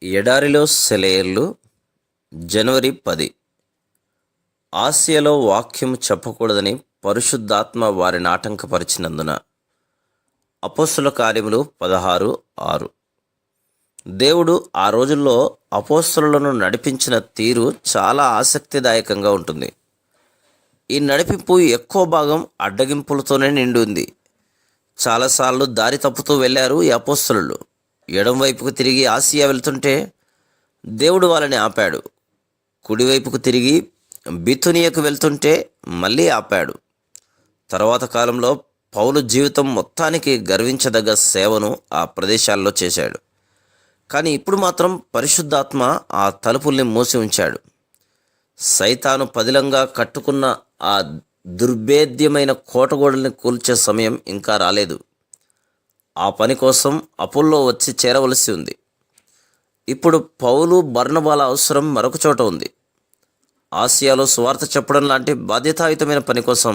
ఎడారిలో సెలయేర్లు. జనవరి 10. ఆసియాలో వాక్యం చెప్పకూడదని పరిశుద్ధాత్మ వారిని ఆటంకపరిచినందున. అపోస్తలుల కార్యములు 16:6. దేవుడు ఆ రోజుల్లో అపోస్తలులను నడిపించిన తీరు చాలా ఆసక్తిదాయకంగా ఉంటుంది. ఈ నడిపింపు ఎక్కువ భాగం అడ్డగింపులతోనే నిండి ఉంది. చాలాసార్లు దారి తప్పుతూ వెళ్ళారు ఈ అపోస్తలులు. ఎడంవైపుకు తిరిగి ఆసియా వెళ్తుంటే దేవుడు వాళ్ళని ఆపాడు. కుడివైపుకు తిరిగి బితునియకు వెళ్తుంటే మళ్ళీ ఆపాడు. తర్వాత కాలంలో పౌలు జీవితం మొత్తానికి గర్వించదగ్గ సేవను ఆ ప్రదేశాల్లో చేశాడు. కానీ ఇప్పుడు మాత్రం పరిశుద్ధాత్మ ఆ తలుపుల్ని మూసి ఉంచాడు. సైతాను పదిలంగా కట్టుకున్న ఆ దుర్భేద్యమైన కోటగోడల్ని కూల్చే సమయం ఇంకా రాలేదు. ఆ పని కోసం అపోల్లో వచ్చి చేరవలసి ఉంది. ఇప్పుడు పౌలు బర్నబాల అవసరం మరొక చోట ఉంది. ఆసియాలో సువార్త చెప్పడం లాంటి బాధ్యతాయుతమైన పని కోసం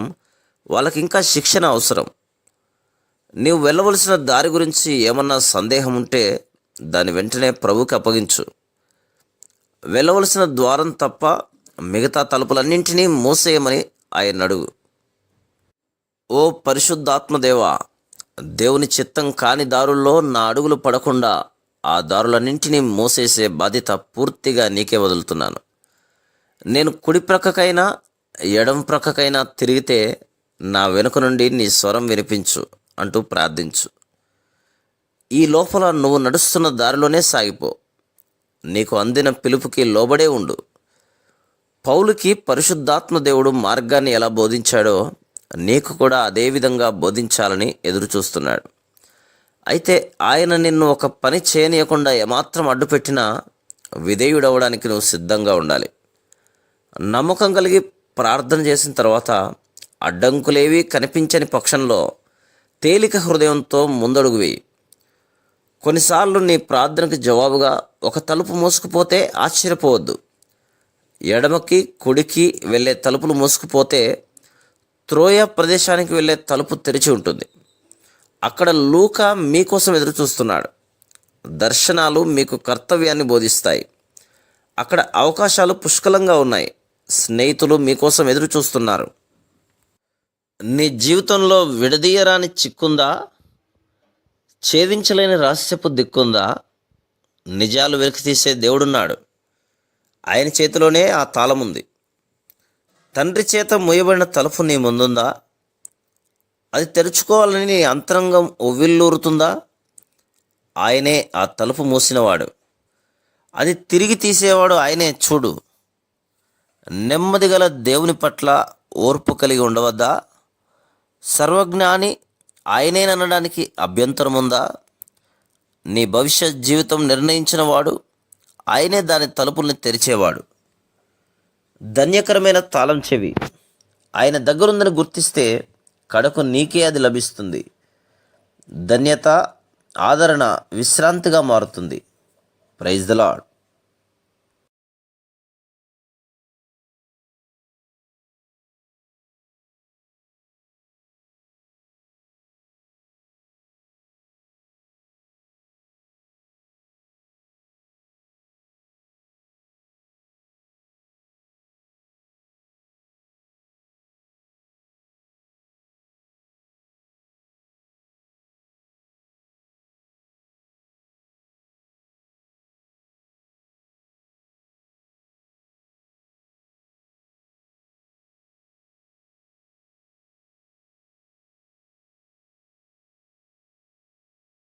వాళ్ళకి ఇంకా శిక్షణ అవసరం. నీవు వెళ్ళవలసిన దారి గురించి ఏమన్నా సందేహం ఉంటే దాన్ని వెంటనే ప్రభువుకి అప్పగించు. వెళ్ళవలసిన ద్వారం తప్ప మిగతా తలుపులన్నింటినీ మూసేయమని ఆయన అడుగు. ఓ పరిశుద్ధాత్మదేవా, దేవుని చిత్తం కాని దారుల్లో నా అడుగులు పడకుండా ఆ దారులన్నింటినీ మోసేసే బాధ్యత పూర్తిగా నీకే వదులుతున్నాను. నేను కుడి ప్రక్కకైనా ఎడం ప్రక్కకైనా తిరిగితే నా వెనుక నుండి నీ స్వరం వినిపించు అంటూ ప్రార్థించు. ఈ లోపల నువ్వు నడుస్తున్న దారిలోనే సాగిపో. నీకు అందిన పిలుపుకి లోబడే ఉండు. పౌలుకి పరిశుద్ధాత్మ దేవుడు మార్గాన్ని ఎలా బోధించాడో నీకు కూడా అదే విధంగా బోధించాలని ఎదురు చూస్తున్నాడు. అయితే ఆయన నిన్ను ఒక పని చేయనీయకుండా ఏమాత్రం అడ్డుపెట్టినా విధేయుడవడానికి నువ్వు సిద్ధంగా ఉండాలి. నమ్మకం కలిగి ప్రార్థన చేసిన తర్వాత అడ్డంకులేవి కనిపించని పక్షంలో తేలిక హృదయంతో ముందడుగు వేయి. కొన్నిసార్లు నీ ప్రార్థనకు జవాబుగా ఒక తలుపు మూసుకుపోతే ఆశ్చర్యపోవద్దు. ఎడమకి కుడికి వెళ్ళే తలుపులు మూసుకుపోతే త్రోయ ప్రదేశానికి వెళ్ళే తలుపు తెరిచి ఉంటుంది. అక్కడ లూకా మీకోసం ఎదురు చూస్తున్నాడు. దర్శనాలు మీకు కర్తవ్యాన్ని బోధిస్తాయి. అక్కడ అవకాశాలు పుష్కలంగా ఉన్నాయి. స్నేహితులు మీకోసం ఎదురు చూస్తున్నారు. నీ జీవితంలో విడదీయరాని చిక్కుందా? ఛేదించలేని రహస్యపు దిక్కుందా? నిజాలు వెలికితీసే దేవుడున్నాడు. ఆయన చేతిలోనే ఆ తాళం ఉంది. తండ్రి చేత మూయబడిన తలుపు నీ ముందుందా? అది తెరుచుకోవాలని నీ అంతరంగం ఉవ్విల్లూరుతుందా? ఆయనే ఆ తలుపు మూసినవాడు. అది తిరిగి తీసేవాడు ఆయనే. చూడు, నెమ్మది గల దేవుని పట్ల ఓర్పు కలిగి ఉండవద్దా? సర్వజ్ఞాని ఆయనేననడానికి అభ్యంతరం ఉందా? నీ భవిష్యత్ జీవితం నిర్ణయించిన వాడు ఆయనే. దాని తలుపుల్ని తెరిచేవాడు. ధన్యకరమైన తాళం చెవి ఆయన దగ్గరుందని గుర్తిస్తే కడకు నీకే అది లభిస్తుంది. ధన్యత, ఆదరణ విశ్రాంతిగా మారుతుంది. Praise the lord.